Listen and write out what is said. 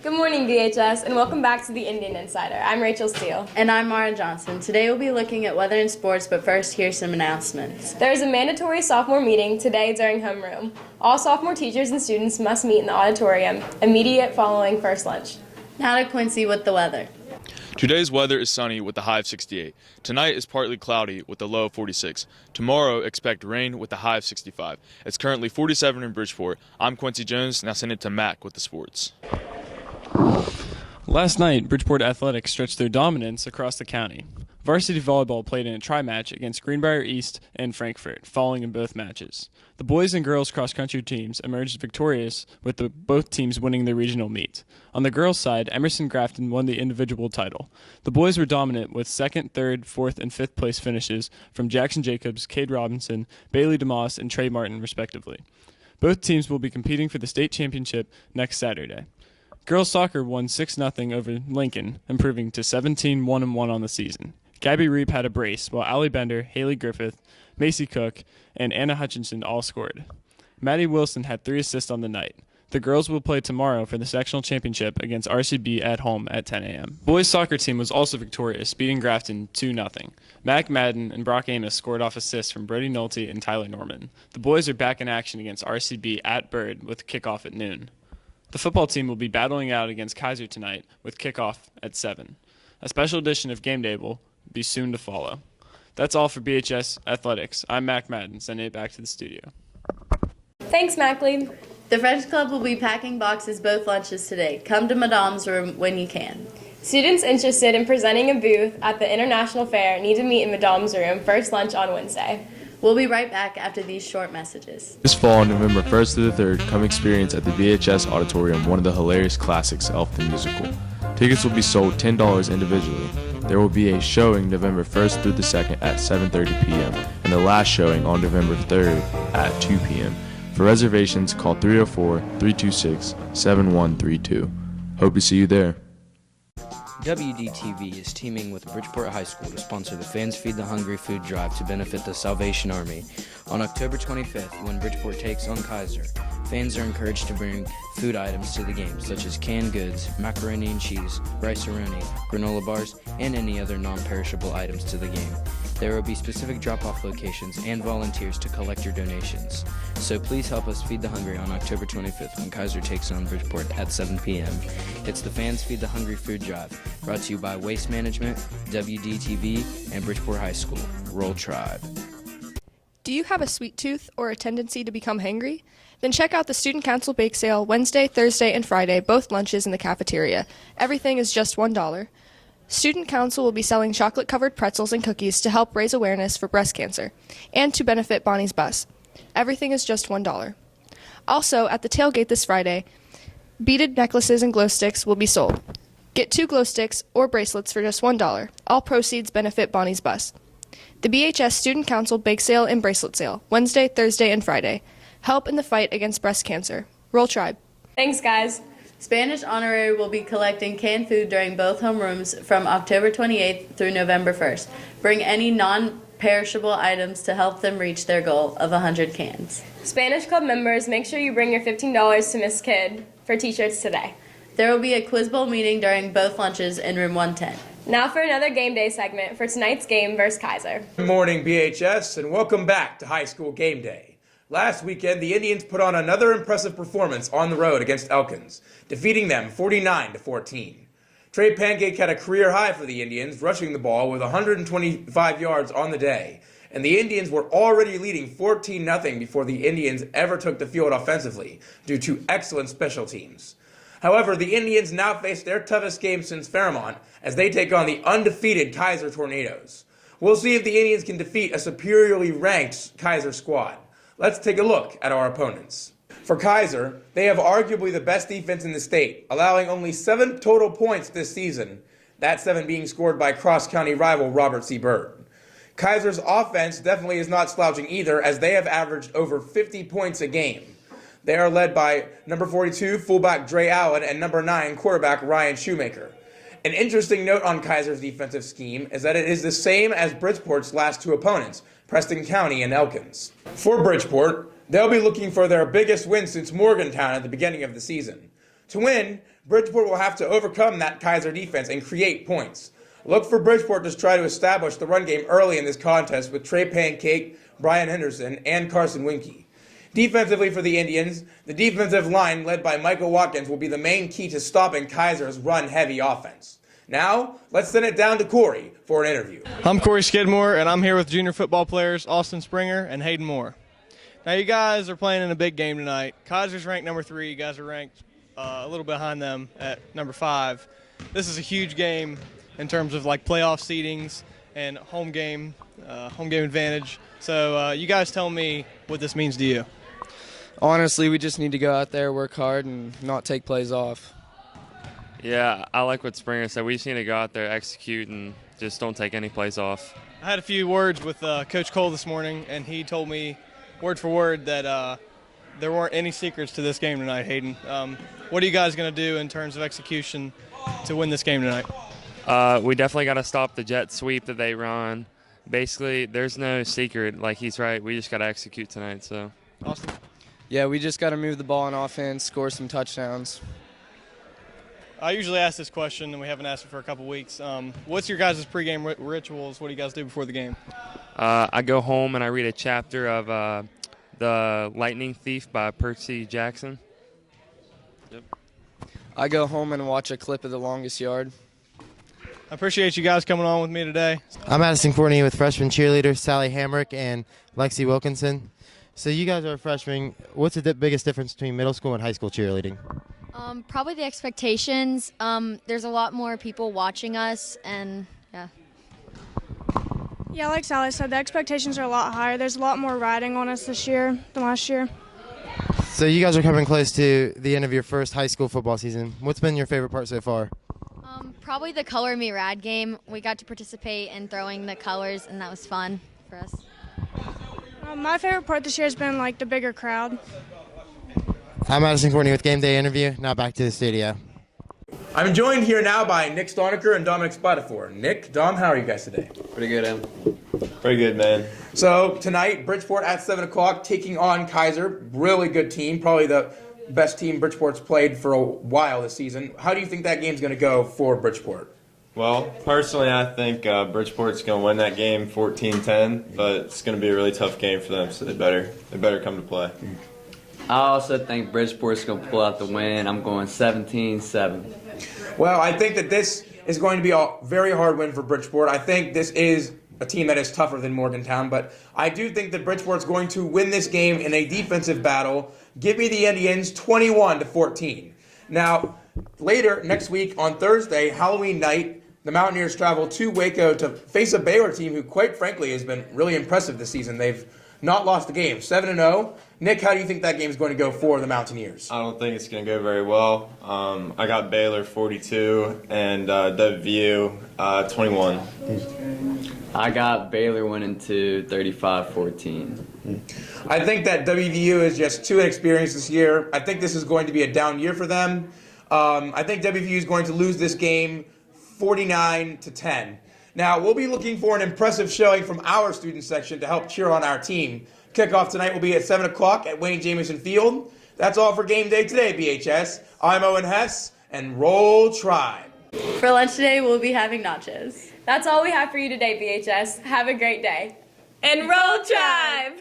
Good morning, VHS, and welcome back to the Indian Insider. I'm Rachel Steele. And I'm Mara Johnson. Today we'll be looking at weather and sports, but first, here's some announcements. There is a mandatory sophomore meeting today during homeroom. All sophomore teachers and students must meet in the auditorium immediate following first lunch. Now to Quincy with the weather. Today's weather is sunny with a high of 68. Tonight is partly cloudy with a low of 46. Tomorrow, expect rain with a high of 65. It's currently 47 in Bridgeport. I'm Quincy Jones. Now send it to Mac with the sports. Last night, Bridgeport Athletics stretched their dominance across the county. Varsity volleyball played in a tri-match against Greenbrier East and Frankfort, falling in both matches. The boys and girls cross-country teams emerged victorious, with both teams winning their regional meet. On the girls' side, Emerson Grafton won the individual title. The boys were dominant with 2nd, 3rd, 4th, and 5th place finishes from Jackson Jacobs, Cade Robinson, Bailey DeMoss, and Trey Martin, respectively. Both teams will be competing for the state championship next Saturday. Girls soccer won 6-0 over Lincoln, improving to 17-1-1 on the season. Gabby Reap had a brace, while Allie Bender, Haley Griffith, Macy Cook, and Anna Hutchinson all scored. Maddie Wilson had 3 assists on the night. The girls will play tomorrow for the sectional championship against RCB at home at 10 a.m. Boys soccer team was also victorious, beating Grafton 2-0. Mac Madden and Brock Amos scored off assists from Brody Nolte and Tyler Norman. The boys are back in action against RCB at Bird with kickoff at noon. The football team will be battling out against Kaiser tonight with kickoff at 7. A special edition of Game Day will be soon to follow. That's all for BHS Athletics. I'm Mac Madden, sending it back to the studio. Thanks, Mackley. The French Club will be packing boxes both lunches today. Come to Madame's room when you can. Students interested in presenting a booth at the International Fair need to meet in Madame's room first lunch on Wednesday. We'll be right back after these short messages. This fall, November 1st through the 3rd, come experience at the VHS Auditorium one of the hilarious classics, Elf the Musical. Tickets will be sold $10 individually. There will be a showing November 1st through the 2nd at 7:30 p.m. and the last showing on November 3rd at 2 p.m. For reservations, call 304-326-7132. Hope to see you there. WDTV is teaming with Bridgeport High School to sponsor the Fans Feed the Hungry food drive to benefit the Salvation Army. On October 25th, when Bridgeport takes on Kaiser, fans are encouraged to bring food items to the game, such as canned goods, macaroni and cheese, rice-a-roni, granola bars, and any other non-perishable items to the game. There will be specific drop-off locations and volunteers to collect your donations. So please help us feed the hungry on October 25th when Kaiser takes on Bridgeport at 7 p.m. It's the Fans Feed the Hungry food drive, brought to you by Waste Management, WDTV, and Bridgeport High School. Roll Tribe. Do you have a sweet tooth or a tendency to become hangry? Then check out the Student Council Bake Sale Wednesday, Thursday, and Friday, both lunches in the cafeteria. Everything is just $1. Student Council will be selling chocolate-covered pretzels and cookies to help raise awareness for breast cancer and to benefit Bonnie's Bus. Everything is just $1. Also, at the tailgate this Friday, beaded necklaces and glow sticks will be sold. Get 2 glow sticks or bracelets for just $1. All proceeds benefit Bonnie's Bus. The BHS Student Council Bake Sale and Bracelet Sale, Wednesday, Thursday, and Friday. Help in the fight against breast cancer. Roll Tribe. Thanks, guys. Spanish Honorary will be collecting canned food during both homerooms from October 28th through November 1st. Bring any non-perishable items to help them reach their goal of 100 cans. Spanish Club members, make sure you bring your $15 to Miss Kidd for t-shirts today. There will be a quiz bowl meeting during both lunches in room 110. Now for another game day segment for tonight's game versus Kaiser. Good morning, BHS, and welcome back to High School Game Day. Last weekend, the Indians put on another impressive performance on the road against Elkins, defeating them 49-14. Trey Pancake had a career high for the Indians, rushing the ball with 125 yards on the day, and the Indians were already leading 14-0 before the Indians ever took the field offensively due to excellent special teams. However, the Indians now face their toughest game since Fairmont as they take on the undefeated Kaiser Tornadoes. We'll see if the Indians can defeat a superiorly ranked Kaiser squad. Let's take a look at our opponents. For Kaiser, they have arguably the best defense in the state, allowing only 7 total points this season, that 7 being scored by cross-county rival Robert C. Byrd. Kaiser's offense definitely is not slouching either, as they have averaged over 50 points a game. They are led by number 42 fullback Dre Allen and number 9 quarterback Ryan Shoemaker. An interesting note on Kaiser's defensive scheme is that it is the same as Bridgeport's last two opponents, Preston County and Elkins. For Bridgeport, they'll be looking for their biggest win since Morgantown at the beginning of the season. To win, Bridgeport will have to overcome that Kaiser defense and create points. Look for Bridgeport to try to establish the run game early in this contest with Trey Pancake, Brian Henderson, and Carson Winkie. Defensively for the Indians, the defensive line led by Michael Watkins will be the main key to stopping Kaiser's run-heavy offense. Now, let's send it down to Corey for an interview. I'm Corey Skidmore, and I'm here with junior football players Austin Springer and Hayden Moore. Now, you guys are playing in a big game tonight. Kaiser's ranked number 3. You guys are ranked a little behind them at number 5. This is a huge game in terms of like playoff seedings and home game advantage. So you guys tell me what this means to you. Honestly, we just need to go out there, work hard, and not take plays off. Yeah, I like what Springer said. We just need to go out there, execute, and just don't take any plays off. I had a few words with Coach Cole this morning, and he told me word for word that there weren't any secrets to this game tonight, Hayden. What are you guys going to do in terms of execution to win this game tonight? We definitely got to stop the jet sweep that they run. Basically, there's no secret. Like, he's right. We just got to execute tonight. So, Austin? Yeah, we just got to move the ball on offense, score some touchdowns. I usually ask this question, and we haven't asked it for a couple weeks. What's your guys' pregame rituals? What do you guys do before the game? I go home and I read a chapter of The Lightning Thief by Percy Jackson. Yep. I go home and watch a clip of The Longest Yard. I appreciate you guys coming on with me today. I'm Addison Courtney with freshman cheerleaders Sally Hamrick and Lexi Wilkinson. So you guys are freshmen. What's the biggest difference between middle school and high school cheerleading? Probably the expectations. There's a lot more people watching us, and yeah. Yeah, like Sally said, the expectations are a lot higher. There's a lot more riding on us this year than last year. So you guys are coming close to the end of your first high school football season. What's been your favorite part so far? Probably the Color Me Rad game. We got to participate in throwing the colors, and that was fun for us. My favorite part this year has been like the bigger crowd. I'm Addison Courtney with Game Day Interview. Now back to the studio. I'm joined here now by Nick Stoniker and Dominic Spatafor. Nick, Dom, how are you guys today? Pretty good, Em. Pretty good, man. So tonight, Bridgeport at 7 o'clock taking on Kaiser. Really good team, probably the best team Bridgeport's played for a while this season. How do you think that game's going to go for Bridgeport? Well, personally, I think Bridgeport's going to win that game 14-10, but it's going to be a really tough game for them, so they better come to play. I also think Bridgeport's going to pull out the win. I'm going 17-7. Well, I think that this is going to be a very hard win for Bridgeport. I think this is a team that is tougher than Morgantown, but I do think that Bridgeport's going to win this game in a defensive battle. Give me the Indians 21-14. Now, later next week on Thursday, Halloween night, the Mountaineers travel to Waco to face a Baylor team who, quite frankly, has been really impressive this season. They've not lost a game, 7-0. Nick, how do you think that game is going to go for the Mountaineers? I don't think it's going to go very well. I got Baylor 42 and WVU 21. I got Baylor winning to 35-14. I think that WVU is just too inexperienced this year. I think this is going to be a down year for them. I think WVU is going to lose this game 49-10. Now, we'll be looking for an impressive showing from our student section to help cheer on our team. Kickoff tonight will be at 7 o'clock at Wayne Jamison Field. That's all for Game Day today, BHS. I'm Owen Hess, and Roll Tribe. For lunch today, we'll be having nachos. That's all we have for you today, BHS. Have a great day. And roll Tribe!